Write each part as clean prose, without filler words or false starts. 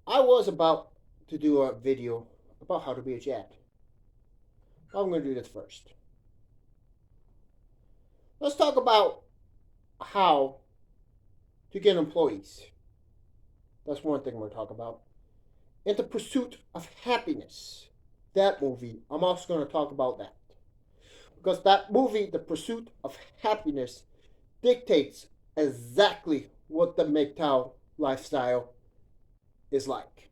I was about to do a video about how to be a Jad. I'm going to do this first. Let's talk about how to get employees. That's one thing we're going to talk about. In the Pursuit of Happiness, that movie, I'm also going to talk about that. Because that movie, The Pursuit of Happiness, dictates exactly what the Mgtow lifestyle is like.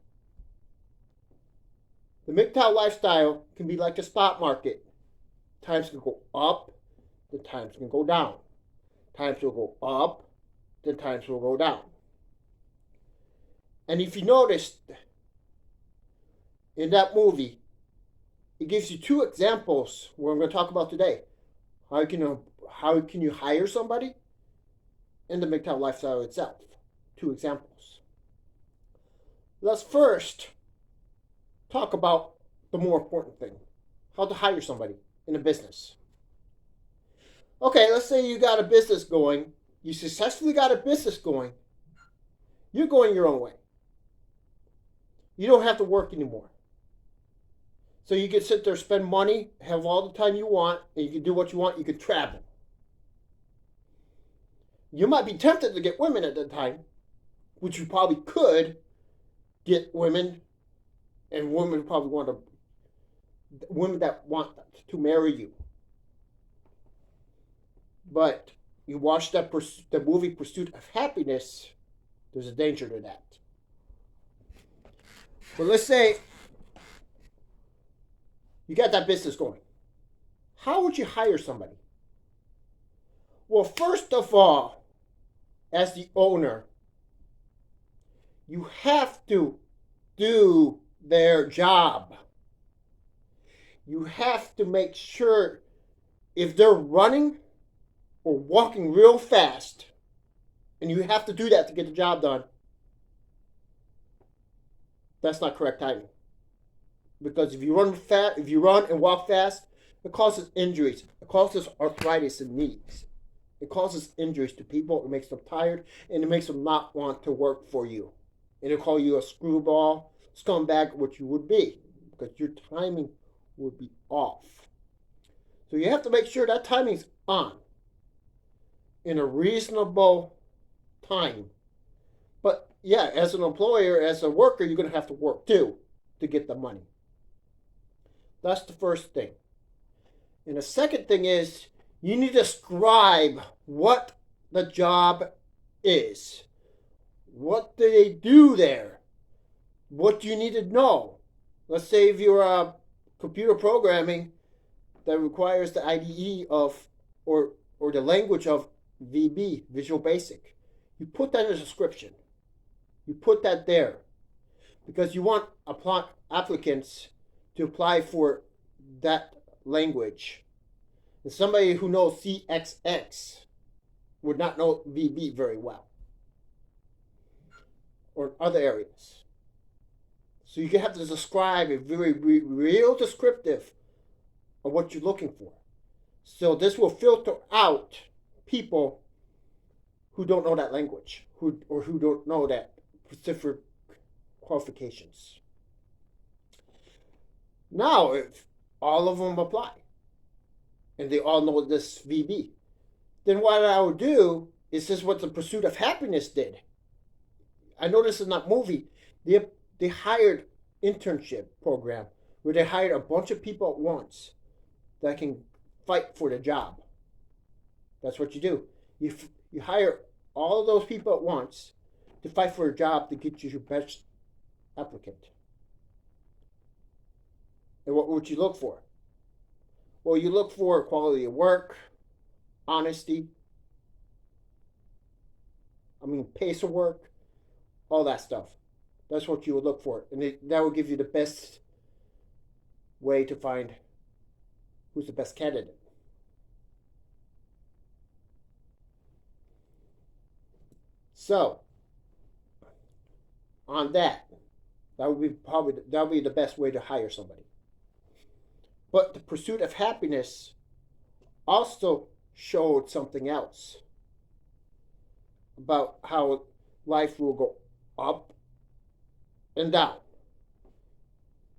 The Mgtow lifestyle can be like the stock market. Times can go up, then times can go down. Times will go up, then times will go down. And if you noticed in that movie, it gives you two examples what I'm going to talk about today. How can you hire somebody? And the Mgtow lifestyle itself. Two examples. Let's first talk about the more important thing: how to hire somebody in a business. Okay, let's say you got a business going. You successfully got a business going. You're going your own way. You don't have to work anymore. So you can sit there, spend money, have all the time you want, and you can do what you want. You can travel. You might be tempted to get women at the time, which you probably could get women, and women probably want to, women that want to marry you. But you watch the movie Pursuit of Happiness, there's a danger to that. But let's say you got that business going. How would you hire somebody? Well, first of all, as the owner, you have to do their job. You have to make sure if they're running or walking real fast, and you have to do that to get the job done, that's not correct timing. Because if you run and walk fast, it causes injuries. It causes arthritis in knees. It causes injuries to people. It makes them tired, and it makes them not want to work for you. And it'll call you a screwball, scumbag, which you would be, because your timing would be off. So you have to make sure that timing's on in a reasonable time. But yeah, as an employer, as a worker, you're going to have to work too to get the money. That's the first thing. And the second thing is you need to describe what the job is. What do they do there? What do you need to know? Let's say if you're a computer programming that requires the IDE of or the language of VB, Visual Basic. You put that in a description. You put that there because you want applicants to apply for that language. And somebody who knows CXX would not know VB very well or other areas. So you have to describe a very real descriptive of what you're looking for. So this will filter out people who don't know that language, who don't know that specific qualifications. Now, if all of them apply, and they all know this VB, then what I would do is this: what the Pursuit of Happiness did. I noticed in that movie, they hired internship program where they hired a bunch of people at once that can fight for the job. That's what you do. You hire all of those people at once to fight for a job to get you your best applicant. And what would you look for? Well, you look for quality of work, honesty, pace of work, all that stuff. That's what you would look for. And that will give you the best way to find who's the best candidate. So, on that would be the best way to hire somebody. But the Pursuit of Happiness also showed something else about how life will go up and down.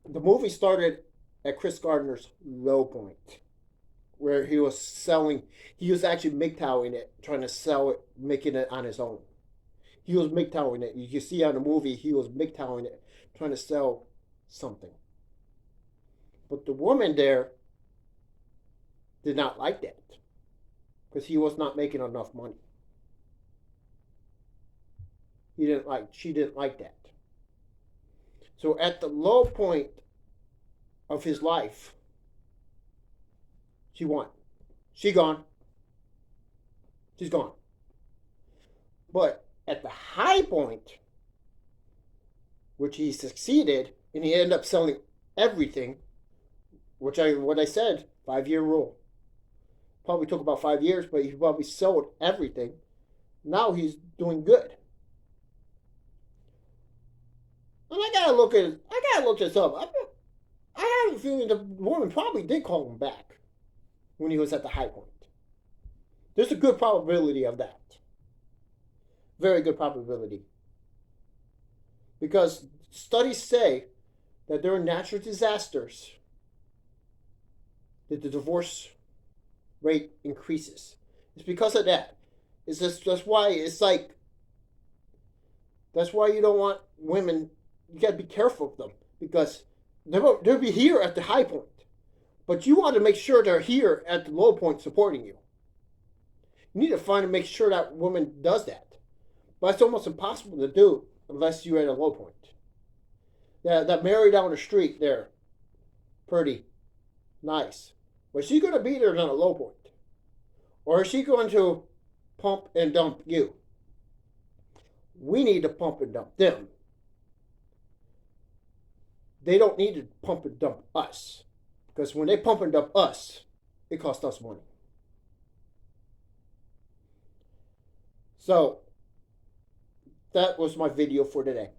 The movie started at Chris Gardner's low point, where he was selling. He was actually Mgtowing it, trying to sell it, making it on his own. He was Mgtowing it. You can see on the movie he was Mgtowing it, trying to sell something. But the woman there did not like that because he was not making enough money. She didn't like that. So at the low point of his life, she won. She gone. She's gone. But at the high point, which he succeeded, and he ended up selling everything, what I said, 5-year rule. Probably took about 5 years, but he probably sold everything. Now he's doing good. And I gotta look this up. I have a feeling the woman probably did call him back when he was at the high point. There's a good probability of that. Very good probability. Because studies say that during natural disasters, that the divorce rate increases. It's because of that. It's just that's why you don't want women. You got to be careful of them because they'll be here at the high point, but you want to make sure they're here at the low point supporting you. You need to find and make sure that woman does that, but it's almost impossible to do unless you're at a low point. That Mary down the street there, pretty nice. Was she going to be there on a low point? Or is she going to pump and dump you? We need to pump and dump them. They don't need to pump and dump us. Because when they pump and dump us, it costs us money. So, that was my video for today.